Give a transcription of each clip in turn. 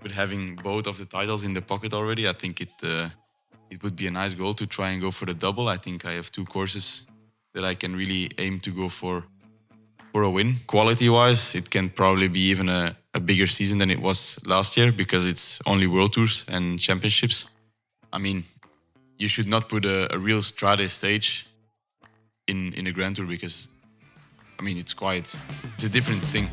With having both of the titles in the pocket already, I think it would be a nice goal to try and go for the double. I think I have two courses that I can really aim to go for a win. Quality-wise, it can probably be even a bigger season than it was last year because it's only World Tours and Championships. I mean, you should not put a real Strade stage in a Grand Tour because, I mean, it's a different thing.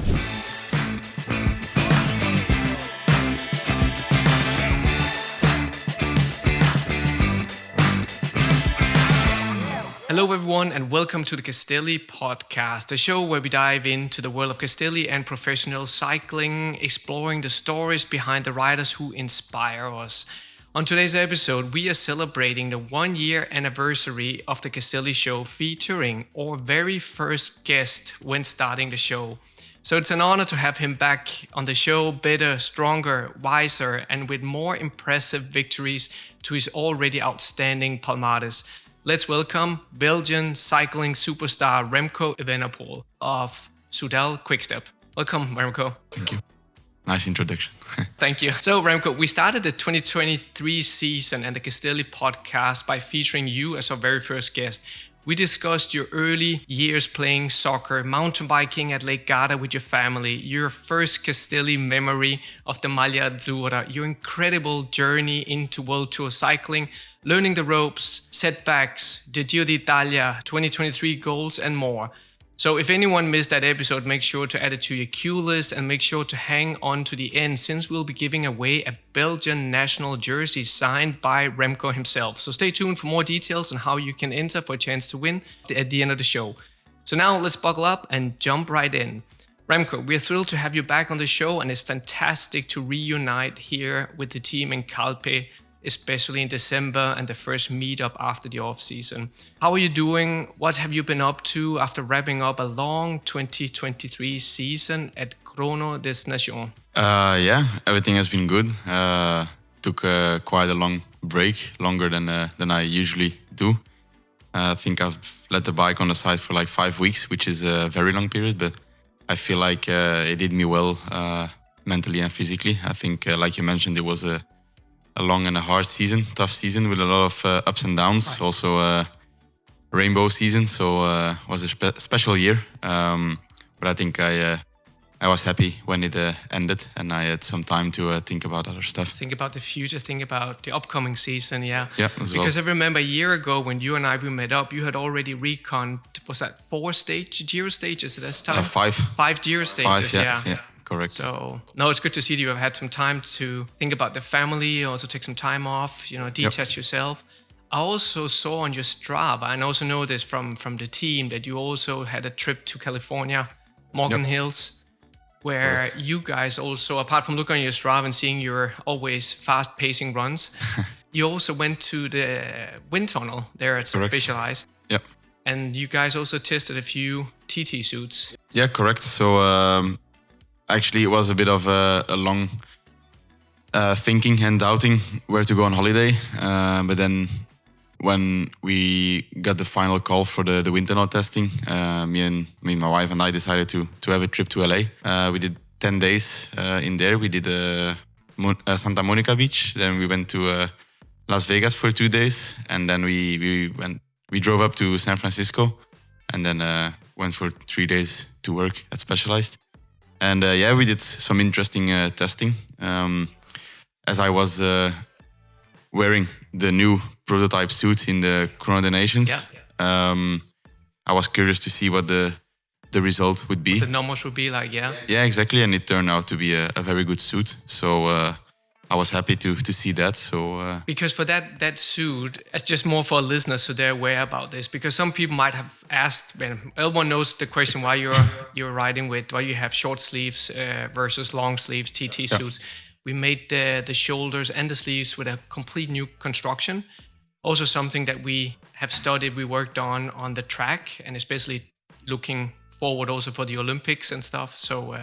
Hello everyone and welcome to the Castelli podcast, a show where we dive into the world of Castelli and professional cycling, exploring the stories behind the riders who inspire us. On today's episode, we are celebrating the 1-year anniversary of the Castelli show, featuring our very first guest when starting the show. So it's an honor to have him back on the show, better, stronger, wiser, and with more impressive victories to his already outstanding palmarès. Let's welcome Belgian cycling superstar REMCO EVENEPOEL of Soudal Quickstep. Welcome, REMCO. Thank you. Nice introduction. Thank you. So, REMCO, we started the 2023 season and the Castelli podcast by featuring you as our very first guest. We discussed your early years playing soccer, mountain biking at Lake Garda with your family, your first Castelli memory of the Maglia Azzurra, your incredible journey into World Tour cycling, learning the ropes, setbacks, the Giro d'Italia, 2023 goals, and more. So if anyone missed that episode, make sure to add it to your queue list and make sure to hang on to the end, since we'll be giving away a Belgian national jersey signed by REMCO himself. So stay tuned for more details on how you can enter for a chance to win at the end of the show. So now let's buckle up and jump right in. REMCO, we're thrilled to have you back on the show, and it's fantastic to reunite here with the team in Calpe, especially in December and the first meetup after the off-season. How are you doing? What have you been up to after wrapping up a long 2023 season at Chrono des Nations? Yeah, everything has been good. Took quite a long break, longer than I usually do. I think I've let the bike on the side for like 5 weeks, which is a very long period, but I feel like it did me well mentally and physically. I think, like you mentioned, it was a long and a hard season, tough season with a lot of ups and downs. Right. Also a rainbow season, so it was a special year. But I think I was happy when it ended, and I had some time to think about other stuff. Think about the future, think about the upcoming season, yeah. Yeah, as well. Because I remember a year ago when you and I met up, you had already reconned, was that 4 Giro stages at this time? 5. 5 Giro stages, 5, yeah. Correct. So, no, it's good to see that you have had some time to think about the family, also take some time off, detach yourself. I also saw on your Strava, and also know this from the team, that you also had a trip to California, Morgan Hills, where you guys also, apart from looking on your Strava and seeing your always fast-pacing runs, you also went to the wind tunnel there at Specialized. Yep. And you guys also tested a few TT suits. Yeah, correct. So, actually, it was a bit of a long thinking and doubting where to go on holiday. But then when we got the final call for the wind tunnel testing, my wife and I decided to have a trip to LA. We did 10 days in there. We did Santa Monica Beach. Then we went to Las Vegas for 2 days. And then we drove up to San Francisco and then went for 3 days to work at Specialized. And we did some interesting testing. As I was wearing the new prototype suit in the Chrono des Nations, I was curious to see what the result would be. What the numbers would be like, yeah? Yeah, exactly. And it turned out to be a very good suit. So I was happy to see that. So because for that suit, it's just more for listeners so they're aware about this. Because some people might have asked, when everyone knows the question why you're riding with, why you have short sleeves versus long sleeves TT suits. We made the shoulders and the sleeves with a complete new construction. Also something that we have studied, we worked on the track, and especially looking forward also for the Olympics and stuff. So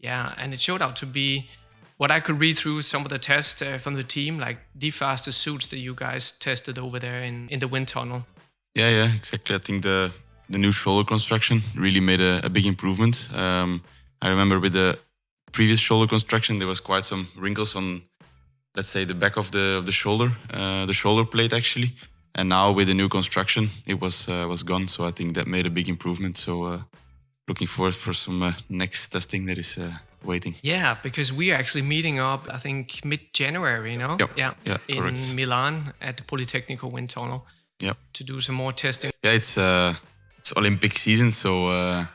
and it showed out to be what I could read through some of the tests from the team, like the fastest suits that you guys tested over there in the wind tunnel. Yeah, exactly. I think the new shoulder construction really made a big improvement. I remember with the previous shoulder construction, there was quite some wrinkles on, let's say, the back of the shoulder, the shoulder plate actually. And now with the new construction, it was gone. So I think that made a big improvement. So looking forward for some next testing that is waiting. Yeah, because we are actually meeting up, I think, mid-January, no? Yep. Yeah, in correct. Milan at the Polytechnical Wind Tunnel. Yep. To do some more testing. Yeah, it's Olympic season, so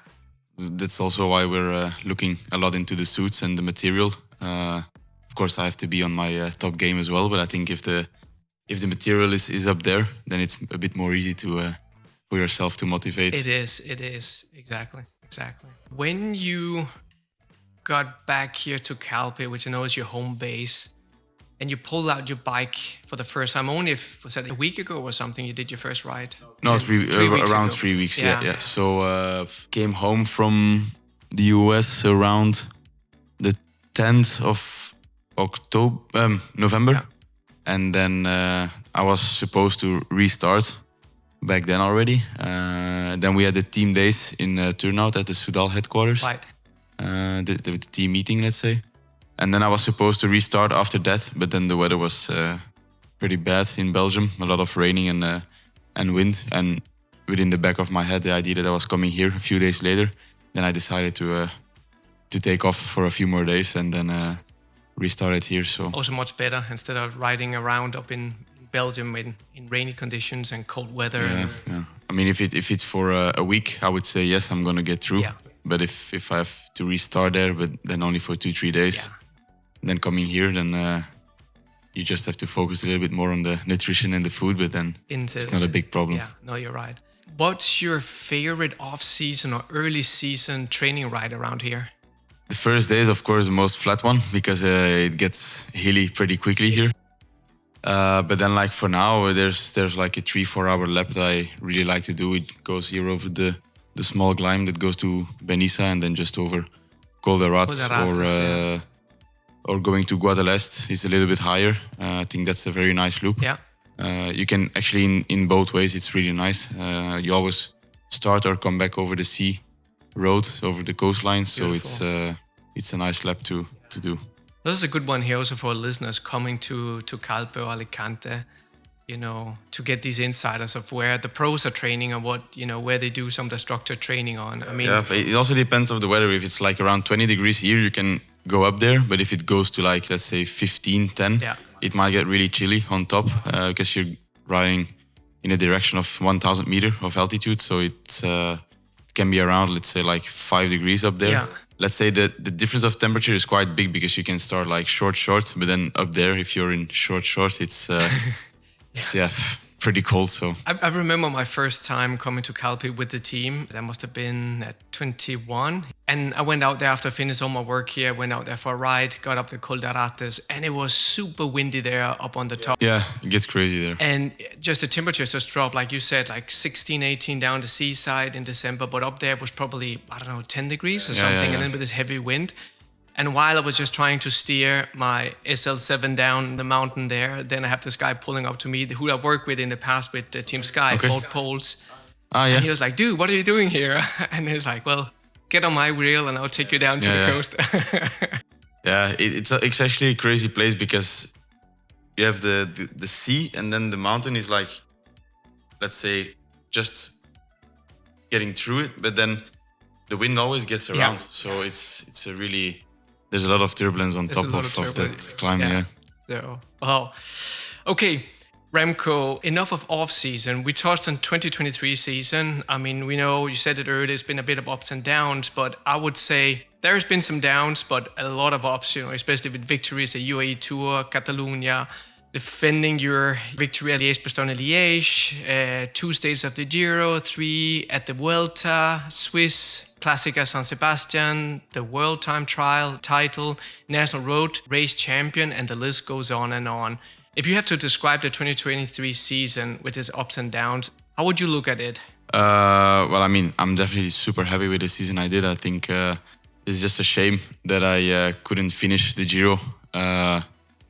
that's also why we're looking a lot into the suits and the material. Of course, I have to be on my top game as well, but I think if the material is up there, then it's a bit more easy to for yourself to motivate. It is. Exactly. When you got back here to Calpe, which I know is your home base, and you pulled out your bike for the first time, only was that a week ago or something you did your first ride? No, around ago. 3 weeks, yeah. So came home from the US around the 10th of November. Yeah. And then I was supposed to restart back then already. Then we had the team days in Turnhout at the Soudal headquarters. Right. The team meeting, let's say. And then I was supposed to restart after that, but then the weather was pretty bad in Belgium. A lot of raining and wind. And within the back of my head, the idea that I was coming here a few days later, then I decided to take off for a few more days and then restarted here. So also much better instead of riding around up in Belgium in rainy conditions and cold weather. Yeah. I mean, if it's for a week, I would say yes, I'm gonna get through. Yeah. But if I have to restart there, but then only for 2-3 days, then coming here, then you just have to focus a little bit more on the nutrition and the food. But then it's not a big problem. Yeah, no, you're right. What's your favorite off-season or early season training ride around here? The first day is, of course, the most flat one because it gets hilly pretty quickly here. But then, like for now, there's like a 3-4 hour lap that I really like to do. It goes here over the small climb that goes to Benissa and then just over Colderats or going to Guadalest is a little bit higher. I think that's a very nice loop. Yeah. You can actually in both ways. It's really nice. You always start or come back over the sea road over the coastline. So it's a nice lap to do. This is a good one here also for listeners coming to Calpe or Alicante, to get these insiders of where the pros are training and what, where they do some of the structured training on. I mean, it also depends on the weather. If it's like around 20 degrees here, you can go up there. But if it goes to like, let's say 15, 10, it might get really chilly on top because you're riding in a direction of 1,000 meters of altitude. So it can be around, let's say like 5 degrees up there. Yeah. Let's say the difference of temperature is quite big because you can start like short, but then up there, if you're in short, it's pretty cold. So I remember my first time coming to Calpe with the team. That must have been at 21. And I went out there after I finished all my work here. Went out there for a ride, got up the Colderates, and it was super windy there up on the top. Yeah, it gets crazy there. And just the temperatures just dropped, like you said, like 16, 18 down the seaside in December. But up there was probably, 10 degrees or something. And then with this heavy wind. And while I was just trying to steer my SL7 down the mountain there, then I have this guy pulling up to me who I worked with in the past with Team Sky, called Poles. And he was like, dude, what are you doing here? And he's like, well, get on my wheel and I'll take you down to the coast. It's actually a crazy place because you have the sea and then the mountain is like, let's say, just getting through it. But then the wind always gets around. So it's a really... There's a lot of turbulence on top of that climb, So, okay, Remco, enough of off-season. We touched on 2023 season. I mean, we know, you said it earlier, there's been a bit of ups and downs, but I would say there's been some downs, but a lot of ups, especially with victories at UAE Tour, Catalonia, defending your victory at Liège-Bastogne-Liège, 2 stages of the Giro, 3 at the Vuelta, Swiss, Classica San Sebastian, the World Time Trial title, National Road Race Champion, and the list goes on and on. If you have to describe the 2023 season with its ups and downs, how would you look at it? Well, I mean, I'm definitely super happy with the season I did. I think it's just a shame that I couldn't finish the Giro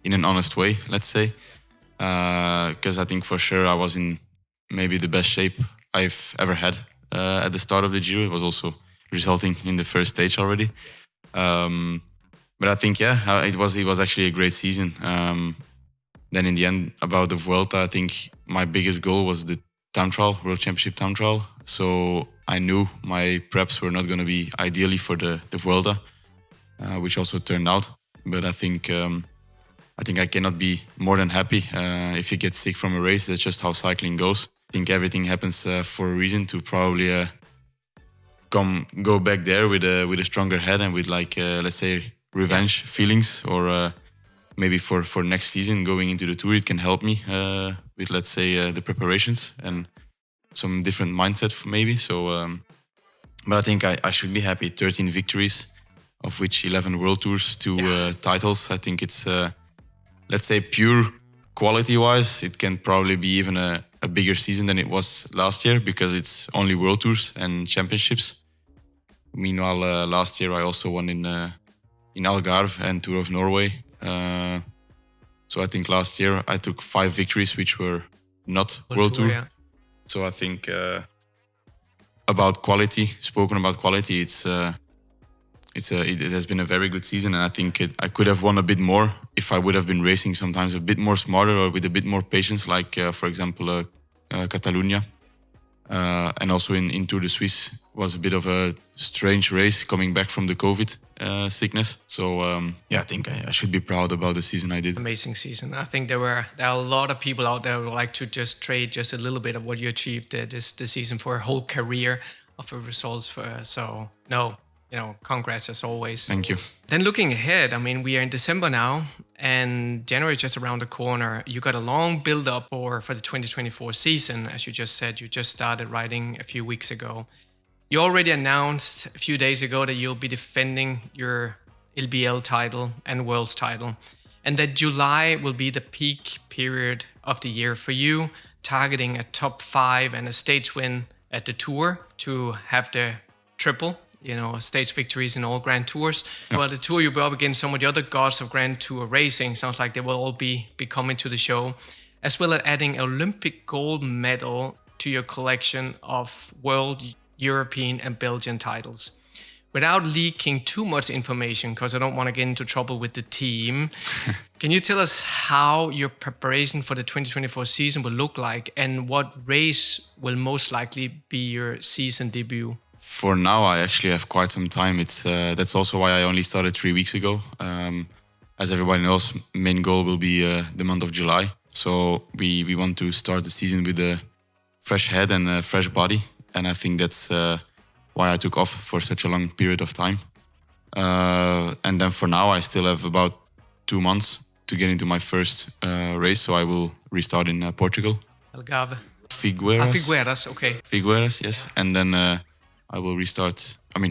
in an honest way, let's say. Because I think for sure I was in maybe the best shape I've ever had at the start of the Giro. It was also resulting in the first stage already. But I think, it was actually a great season. Then in the end, about the Vuelta, I think my biggest goal was the time trial, World Championship time trial. So I knew my preps were not going to be ideally for the Vuelta, which also turned out. But I think I cannot be more than happy if you get sick from a race. That's just how cycling goes. I think everything happens for a reason, to probably go back there with a stronger head and with let's say revenge feelings, or maybe for next season going into the Tour, it can help me with, let's say, the preparations and some different mindset maybe. So, but I think I should be happy. 13 victories, of which 11 World Tours, 2 titles. I think it's, let's say, pure quality-wise, it can probably be even a bigger season than it was last year, because it's only World Tours and championships. Meanwhile, last year I also won in Algarve and Tour of Norway. So I think last year I took 5 victories, which were not World Tour. Yeah. So I think about quality, it has been a very good season, and I think I could have won a bit more if I would have been racing sometimes a bit more smarter or with a bit more patience, like for example Catalonia. And also in Tour de Suisse was a bit of a strange race coming back from the COVID sickness. So I think I should be proud about the season I did. Amazing season. I think there are a lot of people out there who would like to just trade just a little bit of what you achieved this season for a whole career of results. Congrats as always. Thank you. Then looking ahead, I mean, we are in December now, and January is just around the corner. You got a long build up for the 2024 season. As you just said, you just started riding a few weeks ago. You already announced a few days ago that you'll be defending your LBL title and World's title, and that July will be the peak period of the year for you, targeting a top 5 and a stage win at the Tour to have the triple. Stage victories in all Grand Tours. Yeah. Well, the Tour, you'll be up against some of the other gods of Grand Tour racing. Sounds like they will all be coming to the show, as well as adding Olympic gold medal to your collection of World, European and Belgian titles. Without leaking too much information, because I don't want to get into trouble with the team, can you tell us how your preparation for the 2024 season will look like, and what race will most likely be your season debut? For now, I actually have quite some time. That's also why I only started 3 weeks ago. As everybody knows, main goal will be the month of July. So we want to start the season with a fresh head and a fresh body. And I think that's why I took off for such a long period of time. And then for now, I still have about 2 months to get into my first race. So I will restart in Portugal. Algarve. Figueras. Figueras, okay. Figueras, yes. And then I will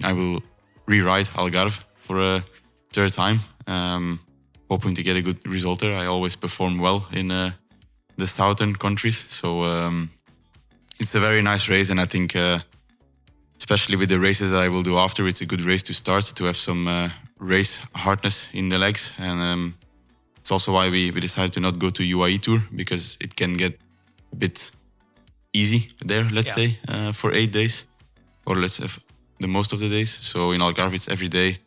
I will rewrite Algarve for a 3rd time, hoping to get a good result there. I always perform well in the southern countries. So it's a very nice race, and I think especially with the races that I will do after, it's a good race to start, to have some race hardness in the legs. And it's also why we decided to not go to UAE Tour, because it can get a bit easy there, let's say, for 8 days. Or let's have the most of the days. So in Algarve, it's every day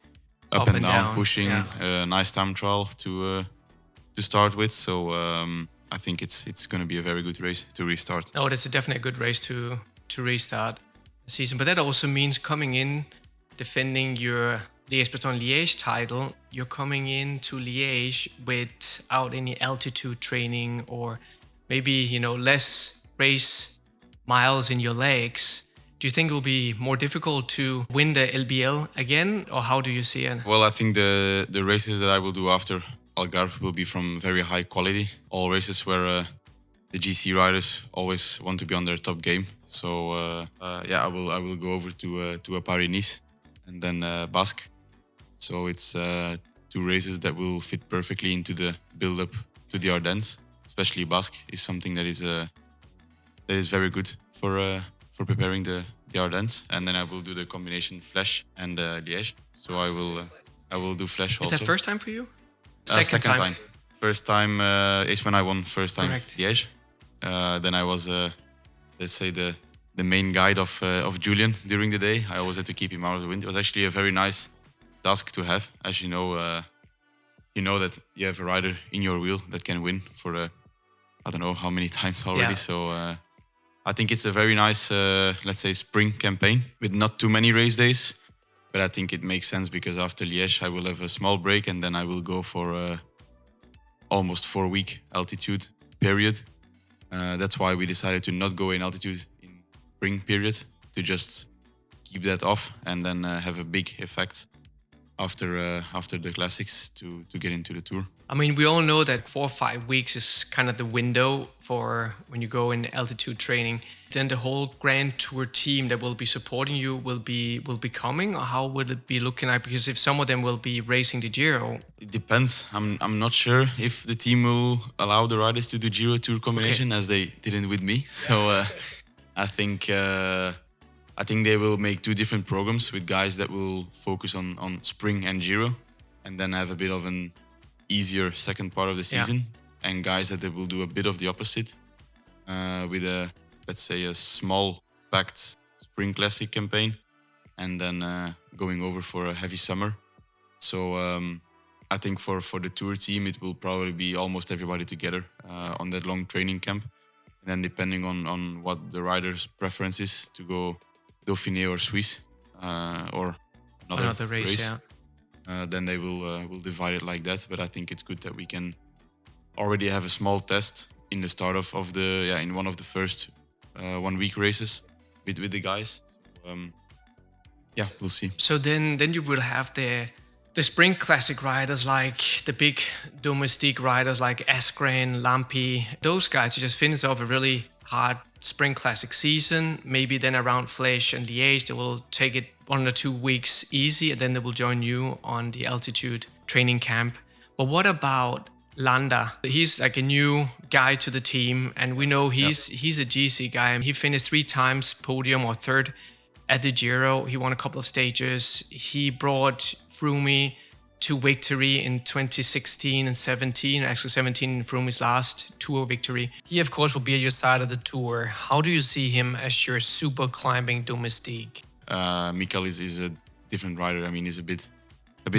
up and down, pushing. A nice time trial to start with. So I think it's going to be a very good race to restart. Oh, that's definitely a good race to restart the season. But that also means coming in, defending your Liège-Bastogne-Liège title. You're coming into Liège without any altitude training, or maybe less race miles in your legs. Do you think it will be more difficult to win the LBL again, or how do you see it? Well, I think the races that I will do after Algarve will be from very high quality. All races where the GC riders always want to be on their top game. So I will go over to a Paris-Nice and then Basque. So it's 2 races that will fit perfectly into the build-up to the Ardennes. Especially Basque is something that is very good for preparing the Ardennes, and then I will do the combination Flèche and Liège. So I will do Flèche also. Is that first time for you? Second time. First time is when I won first time. Correct. Liège. Then I was let's say the main guide of Julian during the day. I always had to keep him out of the wind. It was actually a very nice task to have, as you know that you have a rider in your wheel that can win for I don't know how many times already. Yeah. So I think it's a very nice, let's say, spring campaign with not too many race days. But I think it makes sense because after Liège, I will have a small break and then I will go for almost 4-week altitude period. That's why we decided to not go in altitude in spring period, to just keep that off and then have a big effect after the classics to get into the Tour. I mean, we all know that 4 or 5 weeks is kind of the window for when you go in altitude training. Then the whole Grand Tour team that will be supporting you will be coming, or how will it be looking like? Because if some of them will be racing the Giro, It depends. I'm not sure if the team will allow the riders to do Giro Tour combination, as they didn't with me. So I think they will make 2 different programs with guys that will focus on spring and Giro, and then have a bit of an easier second part of the season, and guys that they will do a bit of the opposite with a, let's say, a small packed spring classic campaign, and then going over for a heavy summer. So I think for the Tour team, it will probably be almost everybody together on that long training camp. And then depending on what the rider's preference is, to go Dauphiné or Swiss or another race. Then they will divide it like that. But I think it's good that we can already have a small test in the start of the in one of the first 1 week races with the guys. We'll see. So then you will have the spring classic riders, like the big domestic riders like Askren, Lampi. Those guys who just finish off a really hard spring classic season. Maybe then around Flèche and Liège, they will take it 1 or 2 weeks easy, and then they will join you on the altitude training camp. But what about Landa? He's like a new guy to the team, and we know he's a GC guy. He finished 3 times podium or third at the Giro. He won a couple of stages. He brought Froome to victory in 2016 and 17. Actually, 17 in Froome's last Tour victory. He, of course, will be at your side of the Tour. How do you see him as your super climbing domestique? Mikel is a different rider. I mean, he's a bit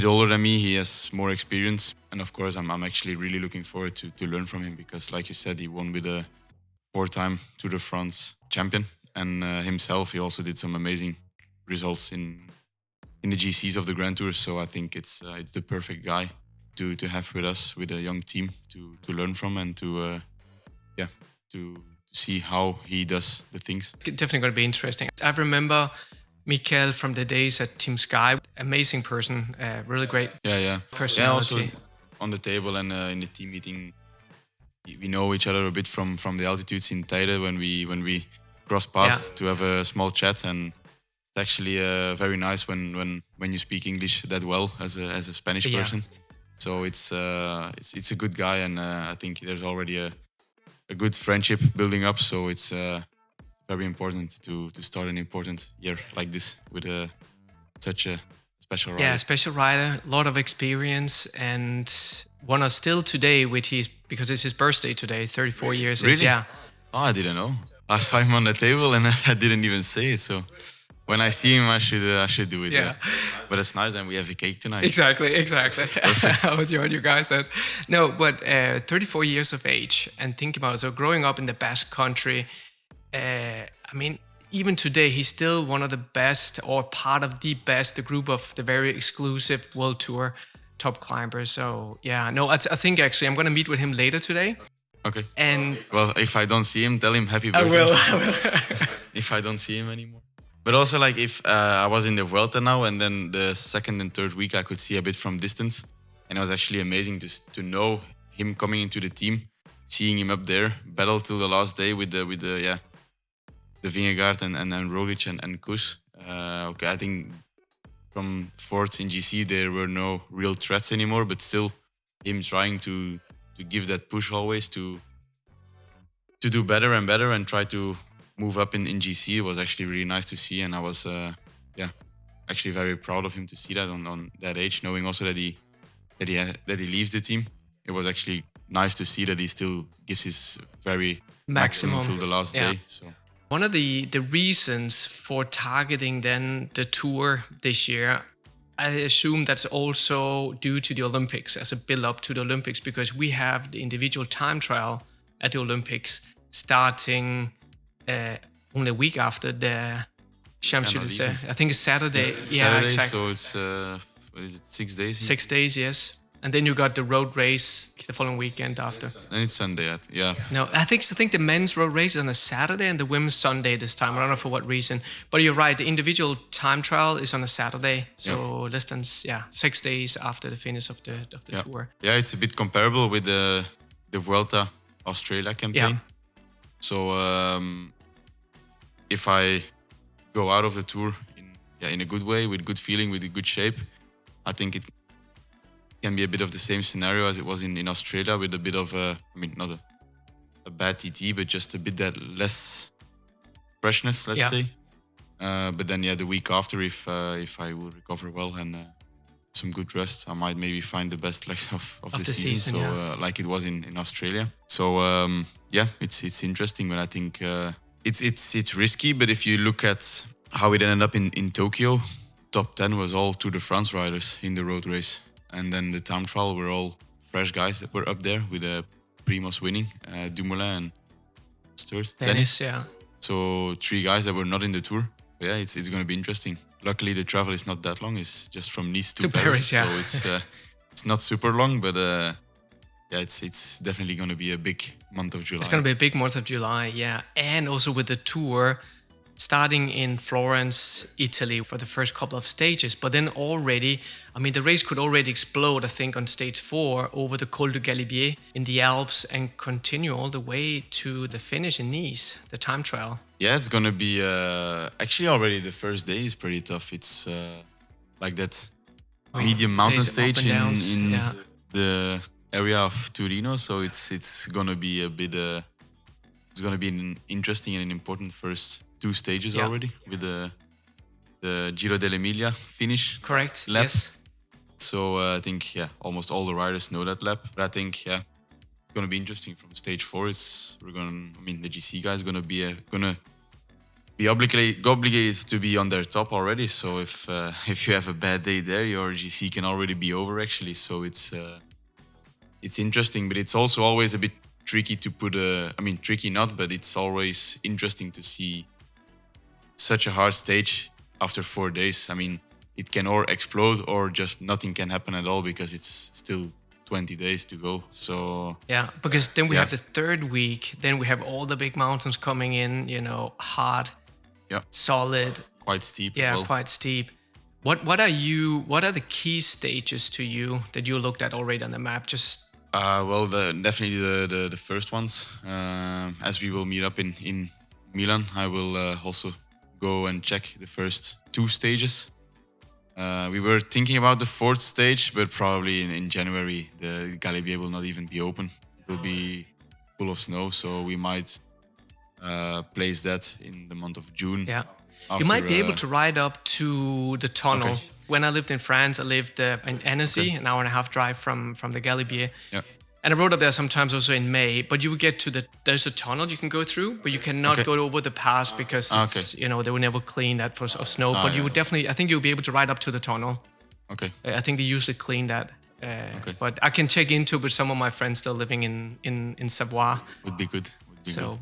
older than me. He has more experience, and of course, I'm actually really looking forward to learn from him, because, like you said, he won with a 4-time Tour de France champion, and himself, he also did some amazing results in the GCs of the Grand Tour. So I think it's the perfect guy to have with us, with a young team, to learn from, and to see how he does the things. Definitely going to be interesting. I remember Mikel from the days at Team Sky. Amazing person, really great personality. Yeah, also on the table and in the team meeting, we know each other a bit from the altitudes in Teide when we cross paths to have a small chat, and it's actually very nice when you speak English that well as a Spanish person. So it's a good guy, and I think there's already a good friendship building up. So it's very important to start an important year like this with such a special rider. Yeah, special rider, a lot of experience, and won us still today because it's his birthday today, 34 years. Really? Yeah. Oh, I didn't know. I saw him on the table and I didn't even say it. So when I see him, I should do it. Yeah. But it's nice, and we have a cake tonight. Exactly. I would join you guys that. No, but 34 years of age, and think about it. So growing up in the Basque Country, I mean, even today, he's still one of the best, or part of the best, the group of the very exclusive World Tour top climbers. So yeah, no, I think actually I'm going to meet with him later today. Okay. And well, if I don't see him, tell him happy birthday. I will. If I don't see him anymore. But also, like, if I was in the Vuelta now, and then the second and third week I could see a bit from distance, and it was actually amazing to know him coming into the team, seeing him up there, battle till the last day with the Vingegaard and Roglic and Kuss. I think from fourth in GC there were no real threats anymore, but still him trying to give that push always to do better and better and try to move up in GC. It was actually really nice to see, and I was actually very proud of him to see that on that age, knowing also that he leaves the team. It was actually nice to see that he still gives his very maximum till the last day. So one of the reasons for targeting then the Tour this year, I assume that's also due to the Olympics, as a build-up to the Olympics, because we have the individual time trial at the Olympics starting only a week after the Champs-Élysées. I think it's Saturday. Saturday, exactly. so it's what is it? 6 days. 6 days, yes. And then you got the road race the following weekend after. And it's Sunday. Yeah. No, I think the men's road race is on a Saturday and the women's Sunday this time. I don't know for what reason, but you're right. The individual time trial is on a Saturday, so less than 6 days after the finish of the tour. Yeah, it's a bit comparable with the Vuelta Australia campaign. Yeah. So if I go out of the tour in a good way, with good feeling, with a good shape, I think it can be a bit of the same scenario as it was in Australia, with a bit of not a bad TT, but just a bit that less freshness, let's say. But then the week after, if I will recover well and some good rest, I might maybe find the best legs of the season. So like it was in Australia. So it's interesting, but I think it's risky. But if you look at how it ended up in Tokyo, top 10 was all Tour de France riders in the road race. And then the time trial were all fresh guys that were up there, with Primoz winning, Dumoulin and Sturt. Dennis, yeah. So 3 guys that were not in the tour. But yeah, it's going to be interesting. Luckily, the travel is not that long. It's just from Nice to Paris. So it's not super long, but it's definitely going to be a big month of July. It's going to be a big month of July, yeah. And also with the tour starting in Florence, Italy for the first couple of stages. But then already, the race could already explode, I think, on stage 4 over the Col du Galibier in the Alps and continue all the way to the finish in Nice, the time trial. Yeah, it's going to be... actually, already the first day is pretty tough. It's like that medium mountain stage in the area of Torino. So it's going to be a bit... it's going to be an interesting and an important first 2 stages already, with the Giro dell'Emilia finish. Correct. Lap. Yes. So I think almost all the riders know that lap. But I think it's going to be interesting from stage 4. The GC guys going to be obligated to be on their top already. So if you have a bad day there, your GC can already be over actually. So it's interesting, but it's also always a bit tricky to put tricky not, but it's always interesting to see such a hard stage after 4 days. It can or explode or just nothing can happen at all, because it's still 20 days to go. So because then we have the third week, then we have all the big mountains coming in, hard, solid, quite steep. Quite steep. What are the key stages to you that you looked at already on the map? Just definitely the first ones. As we will meet up in Milan, I will also go and check the first 2 stages. We were thinking about the 4th stage, but probably in January the Galibier will not even be open. It will be full of snow, so we might place that in the month of June. Yeah, you might be able to ride up to the tunnel. Okay. When I lived in France, I lived in Annecy, an hour and a half drive from the Galibier. Yeah. And I rode up there sometimes also in May, but you would get to there's a tunnel you can go through, but you cannot go over the pass because it's, they will never clean that of snow. But you would definitely, I think you'll be able to ride up to the tunnel. Okay. I think they usually clean that. But I can check into it with some of my friends still living in Savoie. Would be good. So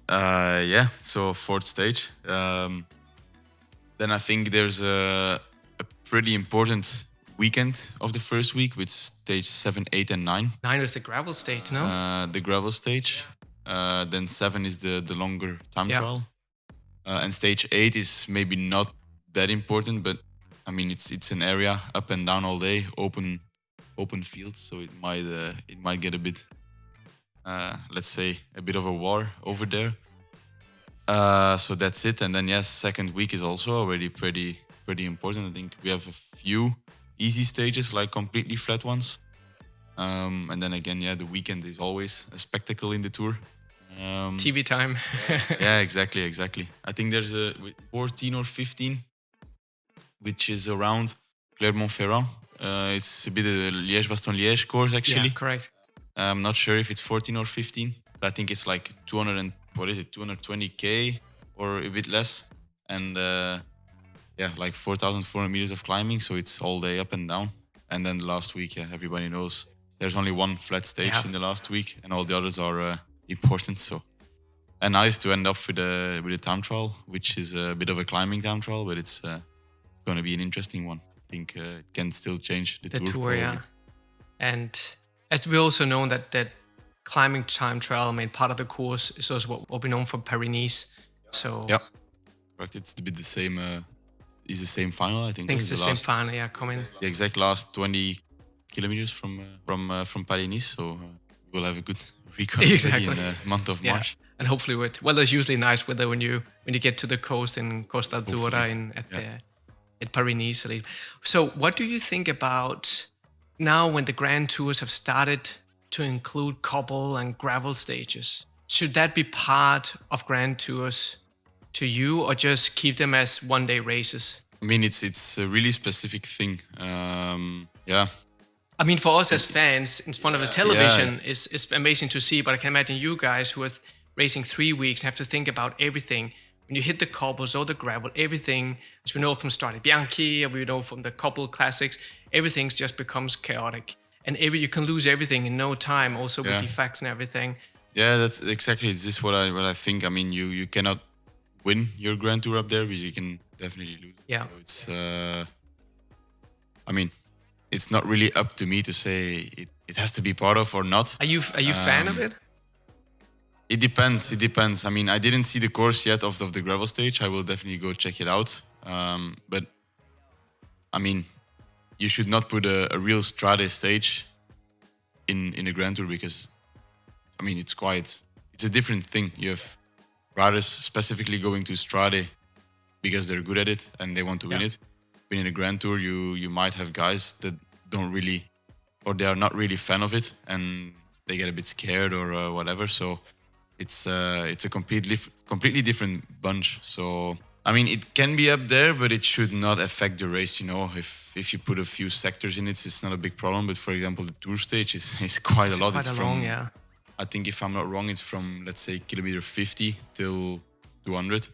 4th stage. Then I think there's a pretty important weekend of the first week with stage 7, 8 and 9. 9 is the gravel stage, no? The gravel stage. Then 7 is the longer time trial. And stage 8 is maybe not that important, but it's an area up and down all day, open fields, so it might get a bit let's say a bit of a war over there. So that's it. And then second week is also already pretty important. I think we have a few easy stages, like completely flat ones. And then again, the weekend is always a spectacle in the tour. TV time. Exactly. I think there's a 14 or 15, which is around Clermont-Ferrand. It's a bit of a Liège-Bastogne-Liège course, actually. Yeah, correct. I'm not sure if it's 14 or 15, but I think it's like 220K or a bit less. And like 4,400 meters of climbing. So it's all day up and down. And then the last week, everybody knows there's only one flat stage in the last week, and all the others are important. So, and nice to end up with a time trial, which is a bit of a climbing time trial, but it's going to be an interesting one. I think it can still change the tour. Yeah. And as we also know that climbing time trial, I mean, part of the course is also what we know from Paris-Nice. So yeah, correct. It's a bit the same. Is the same final, I think. I think it's the same final, coming. The exact last 20 kilometers from Paris-Nice, so we'll have a good recovery in the month of March. And hopefully there's usually nice weather when you get to the coast in Costa Azzurra at Paris-Nice. So what do you think about now when the Grand Tours have started to include cobble and gravel stages? Should that be part of Grand Tours to you, or just keep them as one-day races? I mean, it's a really specific thing. I mean, for us as fans in front of the television, it's amazing to see. But I can imagine you guys who are racing 3 weeks have to think about everything. When you hit the cobbles or the gravel, everything, as we know from Strade Bianchi, or we know from the Cobble Classics, everything just becomes chaotic. And you can lose everything in no time, also with defects and everything. Yeah, that's exactly. Is this what I think? I mean, you cannot win your Grand Tour up there, but you can definitely lose. Yeah. So it's, I mean, it's not really up to me to say it has to be part of or not. Are you fan of it? It depends. I mean, I didn't see the course yet of the gravel stage. I will definitely go check it out. But I mean, you should not put a real Strade stage in a Grand Tour, because I mean, it's a different thing. You have riders specifically going to Strade because they're good at it and they want to win it. But in a Grand Tour, you might have guys that don't really, or they are not really fan of it, and they get a bit scared or whatever. So it's a completely different bunch. So I mean, it can be up there, but it should not affect the race. You know, if you put a few sectors in it, it's not a big problem. But for example, the Tour stage is quite a lot. It's long, I think if I'm not wrong, it's from, let's say, kilometer 50 till 200.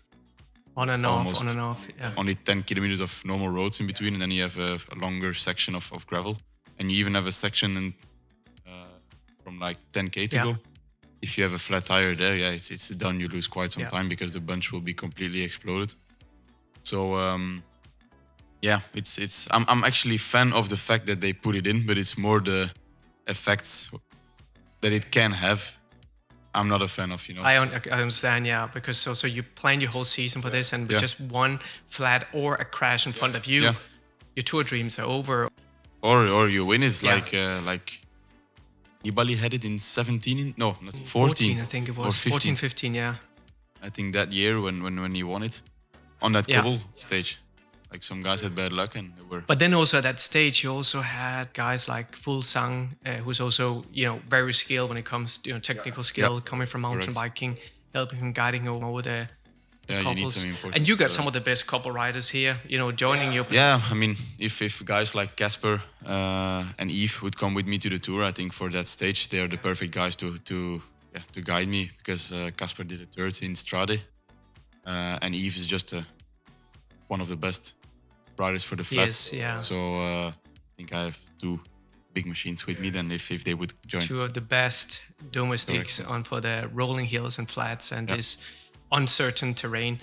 On and off. Yeah. Only 10 kilometers of normal roads in between, and then you have a longer section of gravel. And you even have a section from like 10k to go. If you have a flat tire there, it's done. You lose quite some time because the bunch will be completely exploded. So, I'm actually a fan of the fact that they put it in, but it's more the effects that it can have. I'm not a fan of, I understand, because so you plan your whole season for this, and with just one flat or a crash in front of you, your tour dreams are over. Or you win it like Nibali had it in 17, no, not 14. I think it was. Or 15. 15, yeah. I think that year when he won it on that Cobble stage. Like some guys had bad luck and they were. But then also at that stage, you also had guys like Full Sang, who's also very skilled when it comes to technical skill, coming from mountain biking, helping him, guiding him over the you need some important. And you got some of the best couple riders here, joining you. Yeah, I mean, if guys like Casper and Yves would come with me to the tour, I think for that stage they are the perfect guys to guide me, because Casper did a third in Strade, and Yves is just one of the best riders for the flats. Yes, So I think I have two big machines with me then if they would join. Two of the best domestics on for the rolling hills and flats and this uncertain terrain.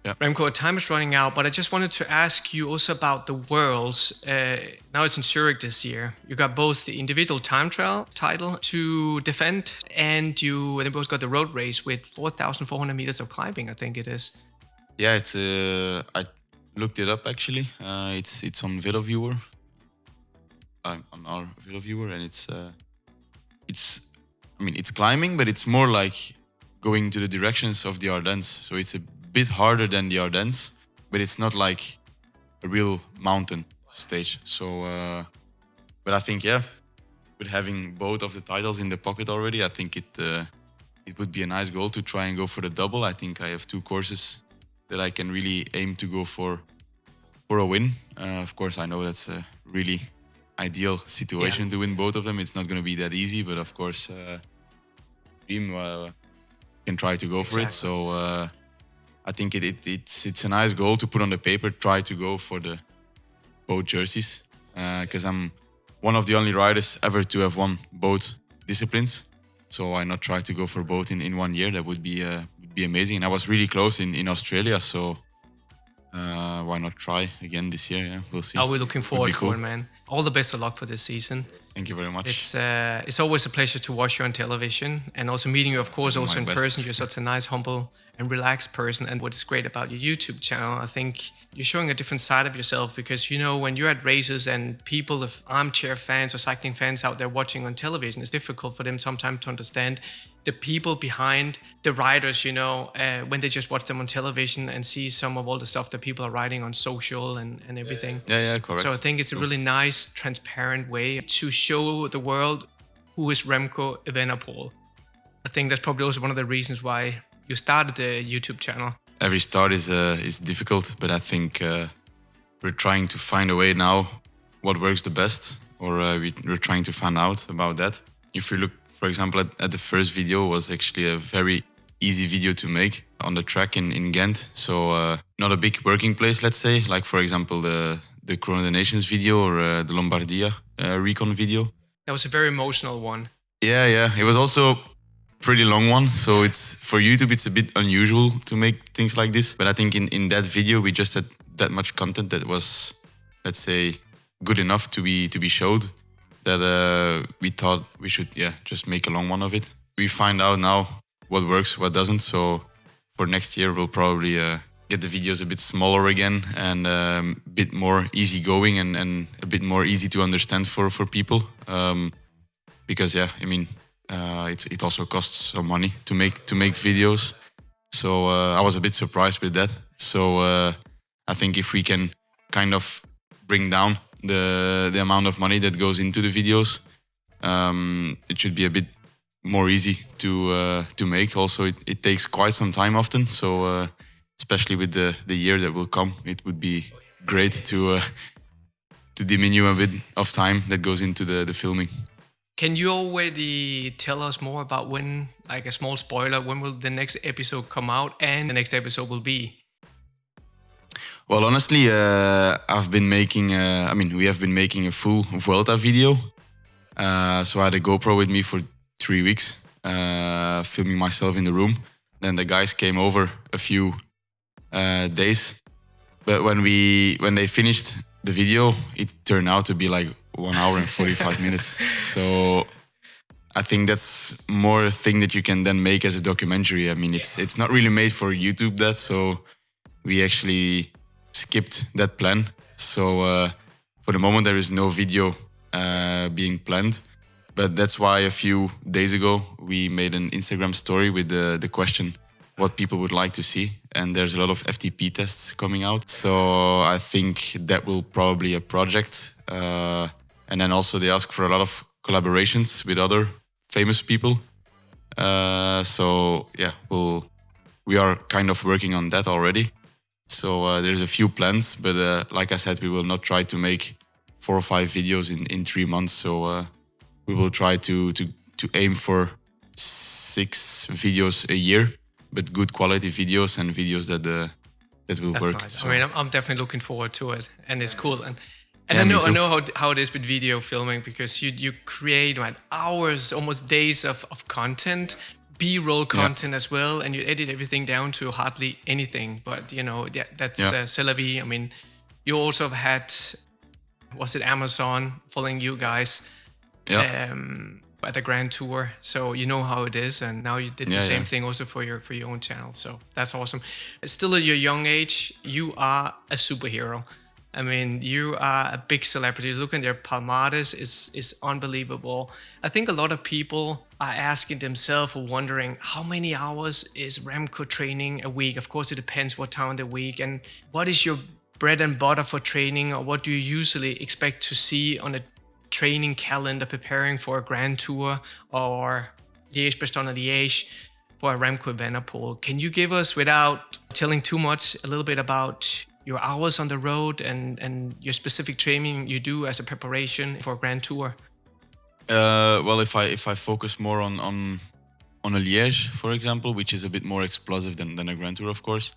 Remco, time is running out, but I just wanted to ask you also about the Worlds. Now it's in Zürich this year. You got both the individual time trial title to defend, and you both got the road race with 4,400 meters of climbing, I think it is. Yeah, it's I looked it up actually. It's on VeloViewer. On our VeloViewer, and it's climbing, but it's more like going to the directions of the Ardennes. So it's a bit harder than the Ardennes, but it's not like a real mountain stage. So, but I think with having both of the titles in the pocket already, I think it would be a nice goal to try and go for the double. I think I have two courses that I can really aim to go for a win. Of course, I know that's a really ideal situation to win both of them. It's not going to be that easy, but of course, dream can try to go for it. So I think it's a nice goal to put on the paper. Try to go for the both jerseys, because I'm one of the only riders ever to have won both disciplines. So why not try to go for both in 1 year? That would be amazing. And I was really close in Australia, so why not try again this year? Yeah, we'll see. Are we looking forward to it, man? All the best of luck for this season. Thank you very much. It's always a pleasure to watch you on television and also meeting you, of course, also in person. You're such a nice, humble, and relaxed person. And what's great about your YouTube channel, I think you're showing a different side of yourself, because, you know, when you're at races and people, if armchair fans or cycling fans out there watching on television, it's difficult for them sometimes to understand the people behind the riders, you know, when they just watch them on television and see some of all the stuff that people are writing on social and everything. Yeah, correct. So I think it's a really nice, transparent way to show the world who is Remco Evenepoel. I think that's probably also one of the reasons why you started the YouTube channel. Every start is difficult, but I think we're trying to find a way now what works the best, or we're trying to find out about that. If you look, for example, at the first video, was actually a very easy video to make on the track in Ghent. So not a big working place, let's say, like for example the Corona of the Nations video or the Lombardia recon video. That was a very emotional one. Yeah. It was also pretty long one, so it's for YouTube it's a bit unusual to make things like this. But I think in that video we just had that much content that was, let's say, good enough to be showed, that we thought we should just make a long one of it. We find out now what works, what doesn't. So for next year we'll probably get the videos a bit smaller again and a bit more easygoing and a bit more easy to understand for people. Because I mean, it also costs some money to make videos. So I was a bit surprised with that. So I think if we can kind of bring down the amount of money that goes into the videos, it should be a bit more easy to make. Also, it takes quite some time often. So especially with the year that will come, it would be great to diminish a bit of time that goes into the filming. Can you already tell us more about when, like a small spoiler, when will the next episode come out and the next episode will be? Well, honestly, we have been making a full Vuelta video. So I had a GoPro with me for 3 weeks, filming myself in the room. Then the guys came over a few days. But when they finished the video, it turned out to be like 1 hour and 45 minutes. So I think that's more a thing that you can then make as a documentary. I mean, it's not really made for YouTube, so we actually skipped that plan. So for the moment, there is no video being planned. But that's why a few days ago, we made an Instagram story with the question what people would like to see. And there's a lot of FTP tests coming out. So I think that will probably a project. And then also they ask for a lot of collaborations with other famous people. So yeah, we are kind of working on that already. So there's a few plans, but like I said, we will not try to make 4 or 5 videos in 3 months. So we will try to aim for 6 videos a year, but good quality videos and videos that will That's work. Nice. So. I mean, I'm definitely looking forward to it, and it's cool. And Yeah, I know how it is with video filming, because you create hours, almost days of content, B-roll content as well, and you edit everything down to hardly anything. But that's c'est la vie. I mean, you also have had, was it Amazon following you guys at the Grand Tour, so you know how it is, and now you did the same thing also for your own channel. So that's awesome. Still at your young age, you are a superhero. I mean, you are a big celebrity. Look at their palmares is unbelievable. I think a lot of people are asking themselves or wondering, how many hours is Remco training a week? Of course, it depends what time of the week. And what is your bread and butter for training, or what do you usually expect to see on a training calendar preparing for a Grand Tour or Liège-Bastogne-Liège for a Remco Evenepoel? Can you give us, without telling too much, a little bit about your hours on the road and your specific training you do as a preparation for a Grand Tour? Well, if I focus more on a Liège, for example, which is a bit more explosive than a Grand Tour, of course,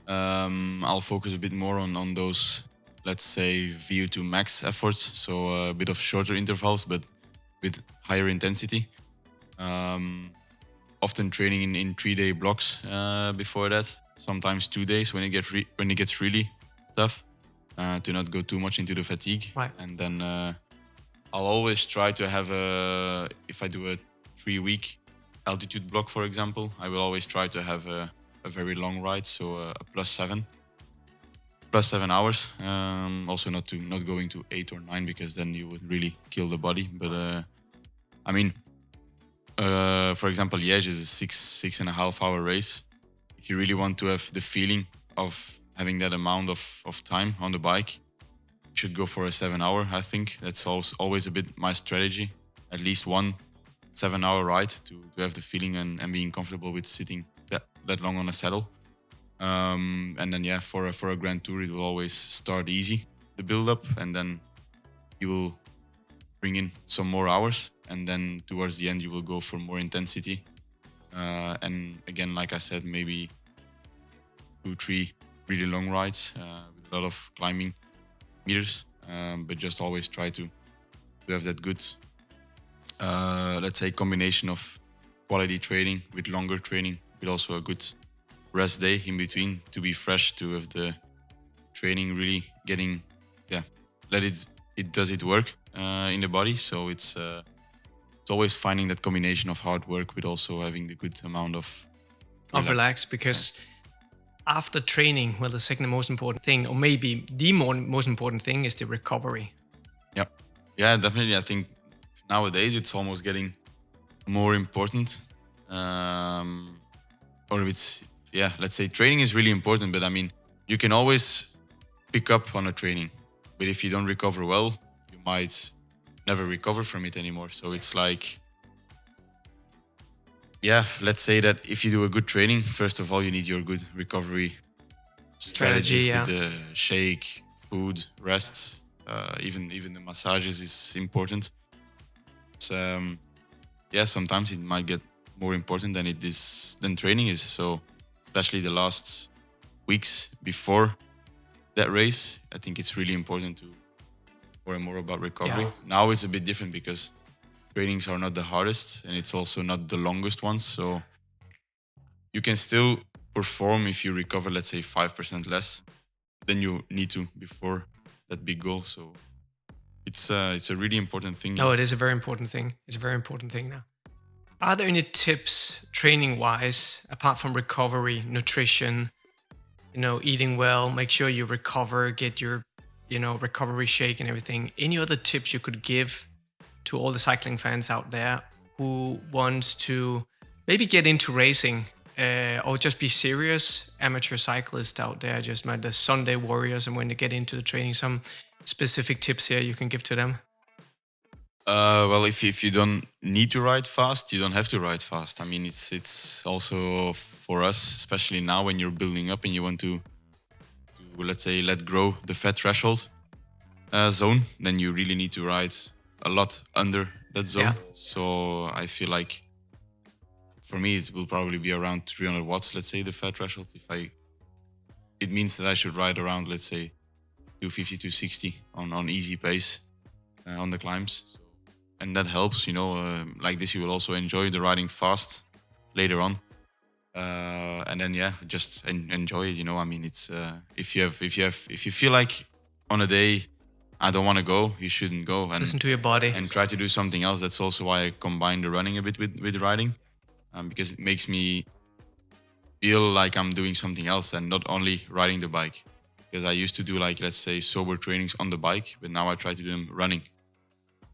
I'll focus a bit more on those, let's say, VO2 max efforts. So a bit of shorter intervals, but with higher intensity. Often training in 3-day blocks before that. Sometimes 2 days when it gets really tough. To not go too much into the fatigue. Right. And then I'll always try to have if I do a 3-week altitude block, for example, I will always try to have a very long ride, so a +7 hours. Also not going to 8 or 9 because then you would really kill the body. But I mean, for example, Liège is a 6.5 hour race. If you really want to have the feeling of having that amount of time on the bike, you should go for a 7 hour. I think that's always a bit my strategy. At least one 7 hour ride to have the feeling and being comfortable with sitting that long on a saddle. And then for a Grand Tour, it will always start easy, the build up, and then you will bring in some more hours, and then towards the end you will go for more intensity. And again, like I said, maybe 2-3 really long rides with a lot of climbing meters, but just always try to have that good, let's say, combination of quality training with longer training, with also a good rest day in between to be fresh, to have the training really getting, let it does it work in the body. So it's always finding that combination of hard work with also having the good amount of relax, because after training, well, the second most important thing, or maybe the most important thing, is the recovery. Yeah, definitely. I think nowadays it's almost getting more important. Or it's, let's say training is really important, but I mean, you can always pick up on a training, but if you don't recover well, you might never recover from it anymore. So it's like, let's say that if you do a good training, first of all, you need your good recovery strategy with the shake, food, rest, even the massages is important. Sometimes it might get more important than training is. So especially the last weeks before that race, I think it's really important to more and more about recovery. Now it's a bit different because trainings are not the hardest and it's also not the longest ones. So you can still perform if you recover, let's say 5% less than you need to before that big goal. So it's a really important thing. No, it is a very important thing. It's a very important thing now. Are there any tips training-wise, apart from recovery, nutrition, eating well, make sure you recover, get your, recovery shake and everything? Any other tips you could give to all the cycling fans out there who wants to maybe get into racing or just be serious amateur cyclists out there, just like the Sunday warriors, and when they get into the training, some specific tips here you can give to them? Well, if you don't need to ride fast, you don't have to ride fast. I mean, it's also for us, especially now when you're building up and you want to let's say, let grow the fat threshold zone, then you really need to ride a lot under that zone. Yeah. So I feel like for me, it will probably be around 300 watts, let's say, the fat threshold. It means that I should ride around, let's say, 250, 260 on easy pace on the climbs. So, and that helps, like this, you will also enjoy the riding fast later on. And then, just enjoy it, I mean, it's, if you feel like on a day, I don't want to go, you shouldn't go. And listen to your body. And try to do something else. That's also why I combine the running a bit with riding, because it makes me feel like I'm doing something else and not only riding the bike. Because I used to do, like, let's say, sober trainings on the bike, but now I try to do them running.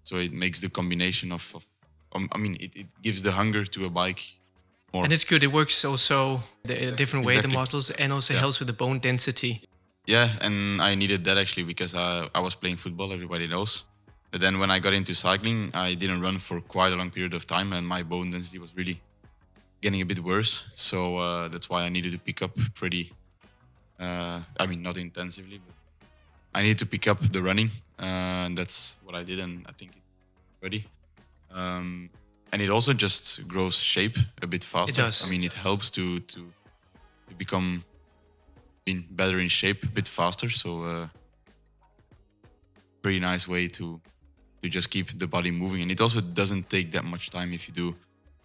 So it makes the combination it gives the hunger to a bike more. And it's good. It works also a different way, the muscles, and also helps with the bone density. Yeah, and I needed that actually because I was playing football, everybody knows. But then when I got into cycling, I didn't run for quite a long period of time and my bone density was really getting a bit worse. So that's why I needed to pick up pretty, not intensively, but I needed to pick up the running. And that's what I did, and I think it's ready. And it also just grows shape a bit faster. It does. I mean, it helps to become been better in shape, a bit faster. So pretty nice way to just keep the body moving. And it also doesn't take that much time. If you do,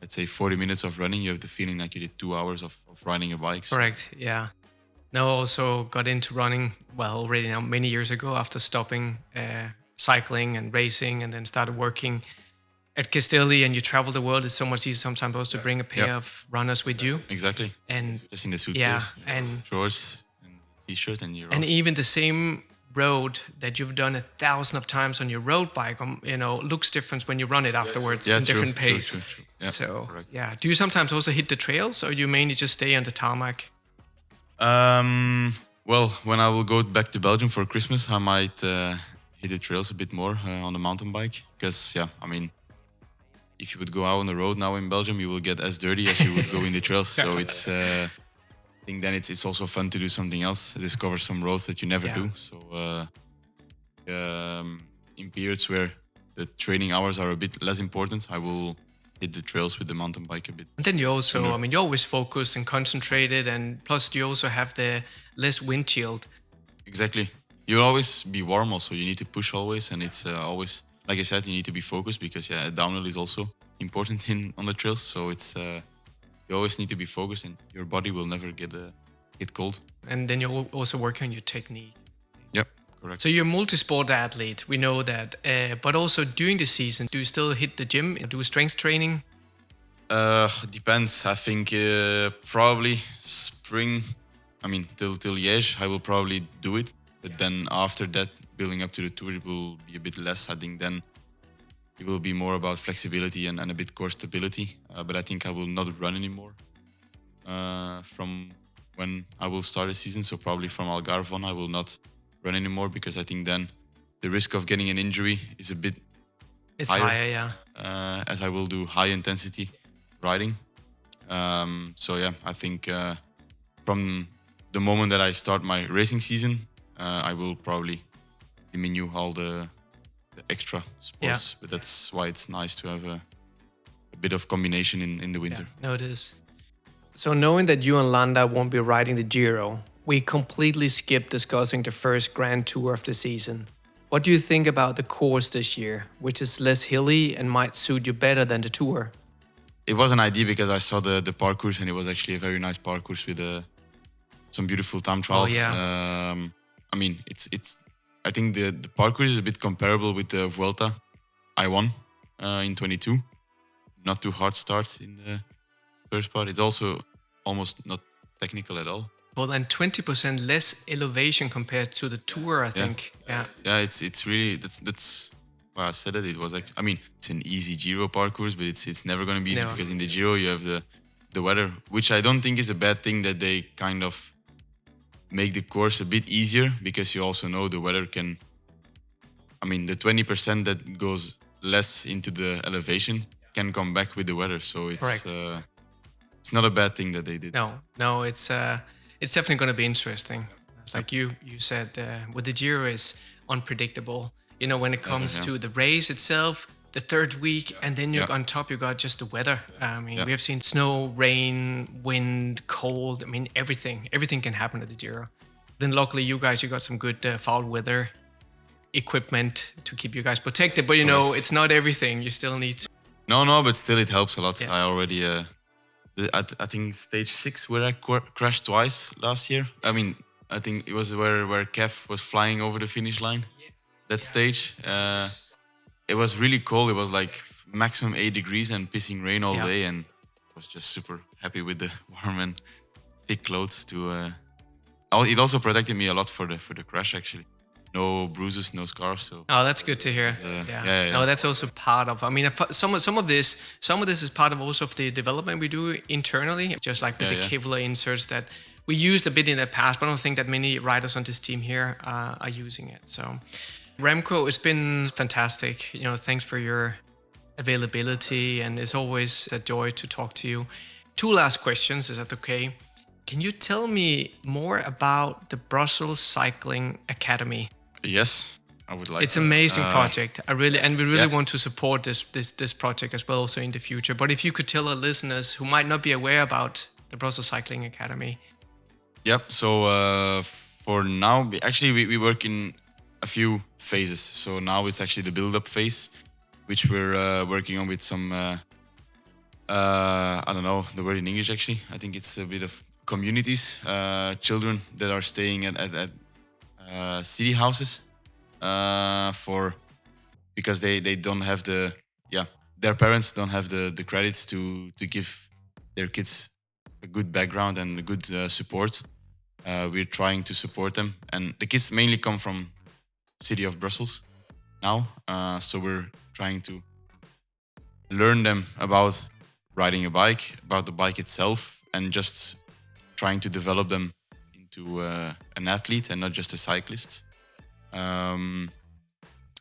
let's say, 40 minutes of running, you have the feeling like you did 2 hours of riding a bike. So. Correct. Yeah. No, I also got into running, well, already now many years ago after stopping cycling and racing, and then started working at Castelli. And you travel the world. It's so much easier sometimes also to bring a pair of runners with you. Exactly. And just in the suitcase. Yeah, and shorts and t-shirt, and you're and off. even the same road that you've done 1,000 of times on your road bike, looks different when you run it afterwards in different pace. True. Yeah, so correct. yeah, do you sometimes also hit the trails, or you mainly just stay on the tarmac? Well, when I will go back to Belgium for Christmas, I might hit the trails a bit more on the mountain bike. Because, if you would go out on the road now in Belgium, you will get as dirty as you would go in the trails. So it's, I think then it's also fun to do something else, discover some roads that you never do. So in periods where the training hours are a bit less important, I will hit the trails with the mountain bike a bit. And then you also, you're always focused and concentrated, and plus you also have the less windshield. Exactly. You'll always be warm also. You need to push always, and it's always, like I said, you need to be focused because downhill is also important on the trails. So it's you always need to be focused, and your body will never get cold. And then you also work on your technique. Yep, correct. So you're a multi-sport athlete, we know that. But also during the season, do you still hit the gym and do strength training? Depends. I think probably spring. I mean, till Liège, I will probably do it. But then after that, building up to the Tour, it will be a bit less. I think then it will be more about flexibility and a bit core stability. But I think I will not run anymore from when I will start a season. So probably from Algarve on, I will not run anymore, because I think then the risk of getting an injury is a bit higher, as I will do high intensity riding. I think from the moment that I start my racing season, I will probably diminish all the extra sports. But that's why it's nice to have a bit of combination in the winter. Yeah, no, it is. So knowing that you and Landa won't be riding the Giro, we completely skipped discussing the first Grand Tour of the season. What do you think about the course this year, which is less hilly and might suit you better than the Tour? It was an idea because I saw the parcours, and it was actually a very nice parcours with some beautiful time trials. I mean, it's. I think the parcours is a bit comparable with the Vuelta I won in 22. Not too hard start in the first part. It's also almost not technical at all. Well, then 20% less elevation compared to the Tour, I think. Yeah. It's really that's why I said it. It was like, I mean, it's an easy Giro parcours, but it's never going to be easy because in the Giro you have the weather, which I don't think is a bad thing, that they kind of make the course a bit easier, because you also know the weather can. I mean, the 20% that goes less into the elevation can come back with the weather, so it's not a bad thing that they did. No, it's definitely going to be interesting. Like you said, with the Giro is unpredictable. You know, when it comes to the race itself, the third week, and then on top you got just the weather. I mean, we have seen snow, rain, wind, cold. I mean, everything can happen at the Giro. Then luckily you got some good foul weather equipment to keep you guys protected. But it's not everything. You still need to. No, but still it helps a lot. Yeah. I already, I think stage 6 where I crashed twice last year. I mean, I think it was where Kev was flying over the finish line. That stage. It was really cold. It was like maximum 8 degrees and pissing rain all day, and I was just super happy with the warm and thick clothes. It also protected me a lot for the crash. Actually, no bruises, no scars. So that's good to hear. No, that's also part of. I mean, some of this is part of also of the development we do internally. Just like with the Kevlar inserts that we used a bit in the past, but I don't think that many riders on this team here are using it. So. Remco, it's been fantastic. Thanks for your availability, and it's always a joy to talk to you. 2 last questions, is that okay? Can you tell me more about the Brussels Cycling Academy? Yes, I would like. It's an amazing project. We really want to support this project as well, also in the future. But if you could tell our listeners who might not be aware about the Brussels Cycling Academy. Yep. So for now, we work in a few phases. So now it's actually the build-up phase, which we're working on with some. I don't know the word in English. Actually, I think it's a bit of communities, children that are staying at city houses for because they don't have their parents don't have the credits to give their kids a good background and a good support. We're trying to support them, and the kids mainly come from city of Brussels now. So we're trying to learn them about riding a bike, about the bike itself, and just trying to develop them into an athlete and not just a cyclist. And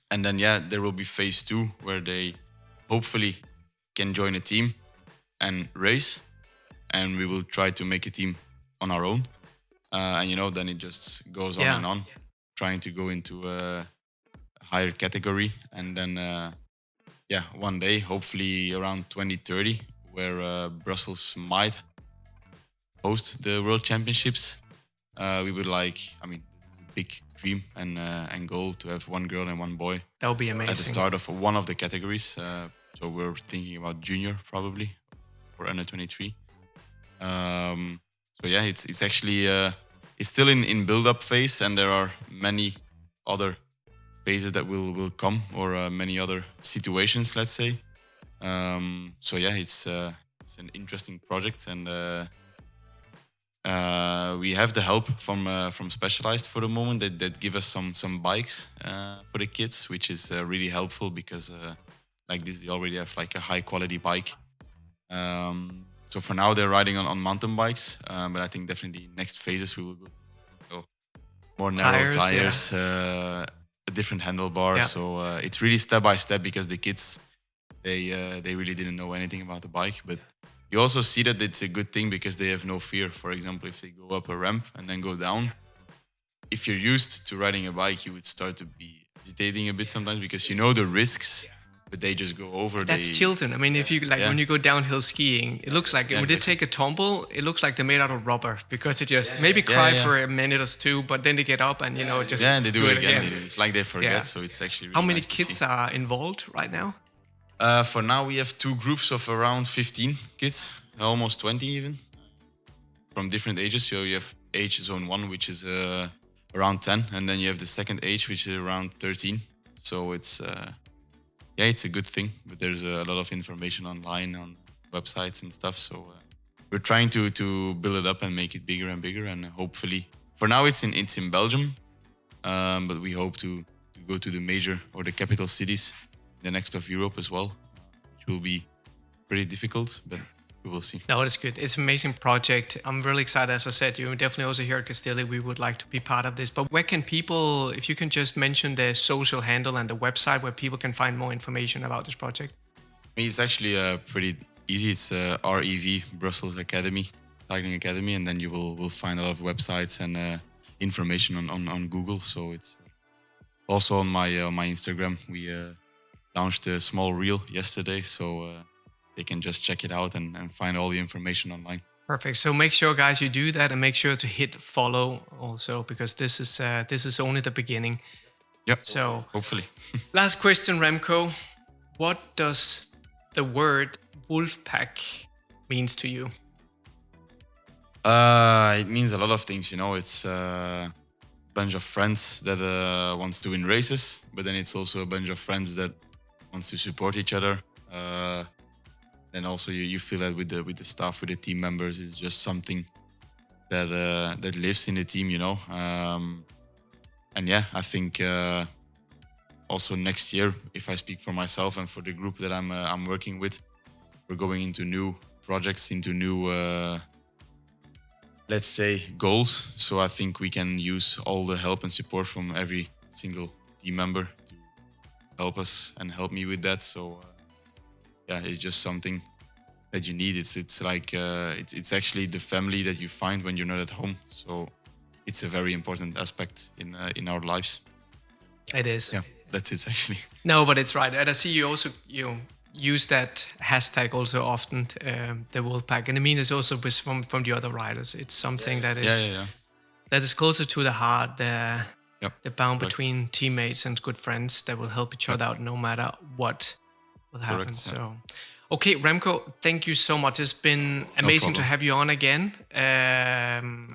then there will be phase 2 where they hopefully can join a team and race, and we will try to make a team on our own. And then it just goes on and on, trying to go into a higher category, and then one day, hopefully around 2030, where Brussels might host the World Championships. We would it's a big dream and goal to have one girl and one boy. That would be amazing. At the start of one of the categories. So we're thinking about junior probably, or under 23. It's actually it's still in build-up phase, and there are many other phases that will come, or many other situations, let's say. It's an interesting project, and we have the help from Specialized for the moment that give us some bikes for the kids, which is really helpful because like this they already have like a high quality bike. So for now they're riding on mountain bikes, but I think definitely next phases we will go more narrow tires, a different handlebar. Yeah. So it's really step by step, because the kids they really didn't know anything about the bike, but you also see that it's a good thing because they have no fear. For example, if they go up a ramp and then go down, if you're used to riding a bike, you would start to be hesitating a bit sometimes because you know the risks, but they just go over. That's tilting. I mean, if you when you go downhill skiing, it looks like when they take a tumble, it looks like they're made out of rubber because it just maybe cry for a minute or two, but then they get up and just and they do it again. It's like they forget. Yeah. So it's actually really How many nice kids are involved right now? For now, we have 2 groups of around 15 kids, almost 20 even, from different ages. So you have age zone 1, which is around 10, and then you have the second age, which is around 13. So it's it's a good thing, but there's a lot of information online on websites and stuff. So we're trying to build it up and make it bigger and bigger, and hopefully, for now it's in Belgium, but we hope to go to the major or the capital cities, the next of Europe as well, which will be pretty difficult, but we will see. No, it's good. It's an amazing project. I'm really excited. As I said, you definitely also here at Castelli, we would like to be part of this. But where can people, if you can just mention the social handle and the website where people can find more information about this project? It's actually pretty easy. It's R.EV Brussels Academy, Cycling Academy, and then you will find a lot of websites and information on Google. So it's also on my Instagram. We launched a small reel yesterday, so they can just check it out and find all the information online. Perfect. So make sure, guys, you do that, and make sure to hit follow also, because this is only the beginning. Yep. So hopefully. Last question, Remco. What does the word WolfPack means to you? It means a lot of things. It's a bunch of friends that wants to win races, but then it's also a bunch of friends that wants to support each other. Then also you feel that with the staff, with the team members, it's just something that lives in the team, And I think also next year, if I speak for myself and for the group that I'm working with, we're going into new projects, into new let's say goals. So I think we can use all the help and support from every single team member to help us and help me with that. So it's just something that you need. It's like it's actually the family that you find when you're not at home. So it's a very important aspect in our lives. It is. Yeah, that's it actually. No, but it's right. And I see you also use that hashtag also often, the WolfPack, and I mean it's also from the other riders. It's something that is closer to the heart. The bond between teammates and good friends that will help each other out no matter what will happen. Correct, So, okay, Remco, thank you so much. It's been amazing to have you on again.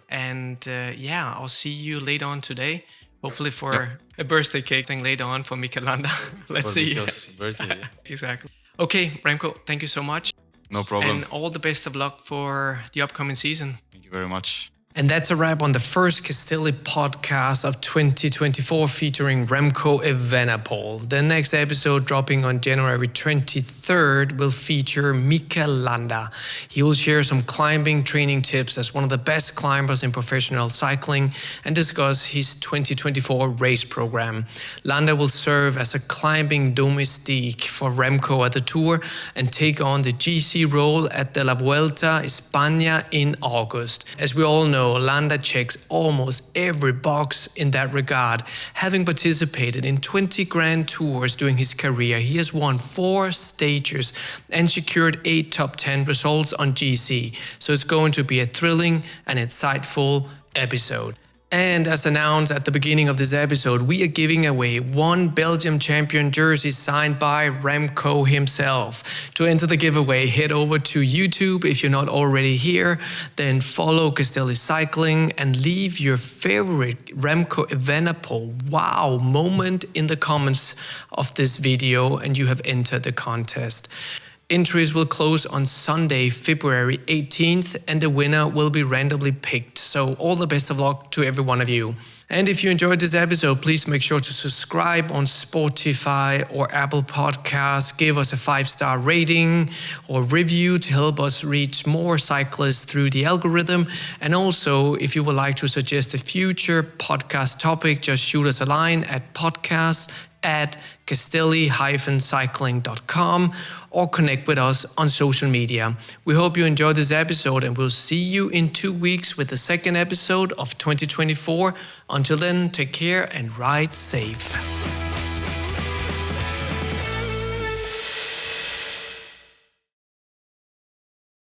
I'll see you later on today. Hopefully for a birthday cake thing later on for Mikel Landa. Let's see. Birthday. Exactly. Okay, Remco, thank you so much. No problem. And all the best of luck for the upcoming season. Thank you very much. And that's a wrap on the first Castelli podcast of 2024 featuring REMCO EVENEPOEL. The next episode, dropping on January 23rd, will feature Mikel Landa. He will share some climbing training tips as one of the best climbers in professional cycling and discuss his 2024 race program. Landa will serve as a climbing domestique for REMCO at the Tour and take on the GC role at the La Vuelta España in August. As we all know, Landa checks almost every box in that regard. Having participated in 20 Grand Tours during his career, he has won 4 stages and secured 8 top 10 results on GC. So it's going to be a thrilling and insightful episode. And as announced at the beginning of this episode, we are giving away 1 Belgium champion jersey signed by REMCO himself. To enter the giveaway, head over to YouTube if you're not already here, then follow Castelli Cycling and leave your favorite REMCO EVENEPOEL wow moment in the comments of this video and you have entered the contest. Entries will close on Sunday, February 18th, and the winner will be randomly picked. So all the best of luck to every one of you. And if you enjoyed this episode, please make sure to subscribe on Spotify or Apple Podcasts. Give us a 5-star rating or review to help us reach more cyclists through the algorithm. And also, if you would like to suggest a future podcast topic, just shoot us a line at podcast@castelli-cycling.com or connect with us on social media. We hope you enjoyed this episode and we'll see you in 2 weeks with the second episode of 2024. Until then, take care and ride safe.